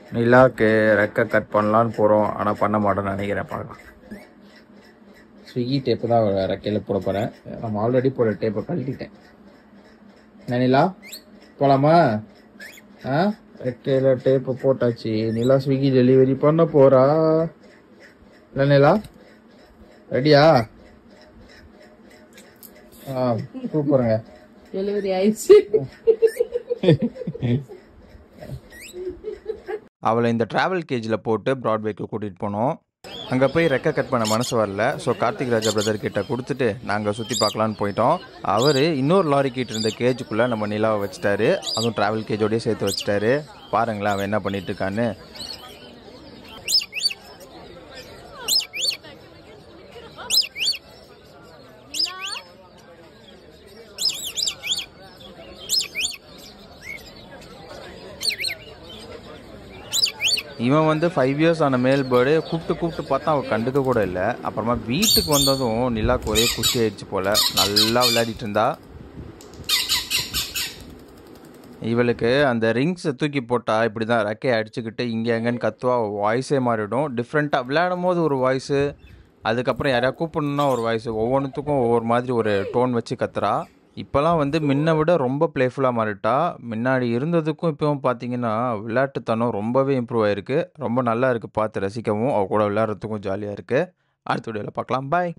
நிலாக்கு ரெக்கை கட் பண்ணலான்னு போகிறோம், ஆனால் பண்ண மாட்டோம்னு நினைக்கிறேன். பார்க்கலாம். ஸ்விக்கி டேப்பு தான் ரெக்கையில் போட போகிறேன். நம்ம ஆல்ரெடி போட டேப்பை கழட்டிட்டேன். என்ன நிலா, போகலாமா? ஆ, ரெக்கையில் டேப்பு போட்டாச்சு. நிலா ஸ்விக்கி டெலிவரி பண்ண போகிறா. இல்லை நிலா, ரெடியா? ஆ, சூப்பருங்க. டெலிவரி ஆயிடுச்சு. அவளை இந்த ட்ராவல் கேஜில் போட்டு ப்ராட்வேக்கு கூட்டிகிட்டு போனோம். அங்கே போய் ரெக்கை கட் பண்ண மனசு வரல. ஸோ கார்த்திக் ராஜா பிரதர் கிட்ட கொடுத்துட்டு நாங்கள் சுற்றி பார்க்கலான்னு போயிட்டோம். அவர் இன்னொரு லாரி கிட்ட இருந்த கேஜுக்குள்ளே நம்ம நிலாவை வச்சுட்டாரு. அதுவும் ட்ராவல் கேஜோடய சேர்த்து வச்சுட்டாரு. பாருங்களேன் அவன் என்ன பண்ணிட்டு இருக்கான்னு. இவன் வந்து 5 இயர்ஸ் ஆன மேல் பேர்டு கூப்பிட்டு பார்த்தா அவள் கண்டுக்க கூட இல்லை. அப்புறமா வீட்டுக்கு வந்ததும் நிலாக்கு ஒரே குஷி ஆயிடுச்சு போல். நல்லா விளையாடிட்டு இருந்தா. இவளுக்கு அந்த ரிங்ஸை தூக்கி போட்டால் இப்படி தான் ரெக்கையை அடிச்சுக்கிட்டு இங்கே எங்கன்னு கத்துவா. வாய்ஸே மாறிடும். டிஃப்ரெண்ட்டாக விளையாடும் போது ஒரு வாய்ஸு, அதுக்கப்புறம் யாரையா கூப்பிடணுன்னா ஒரு வாய்ஸு, ஒவ்வொன்றுத்துக்கும் ஒவ்வொரு மாதிரி ஒரு டோன் வச்சு கத்துறா. இப்போலாம் வந்து முன்ன விட ரொம்ப ப்ளேஃபுல்லாக மாறிட்டா. முன்னாடி இருந்ததுக்கும் இப்போவும் பார்த்தீங்கன்னா விளையாட்டுத்தனம் ரொம்பவே இம்ப்ரூவ் ஆகிருக்கு. ரொம்ப நல்லா இருக்குது பார்த்து ரசிக்கவும். அவள் கூட விளையாடுறதுக்கும் ஜாலியாக இருக்குது. அடுத்த வீடியோவில் பார்க்கலாம். பாய்.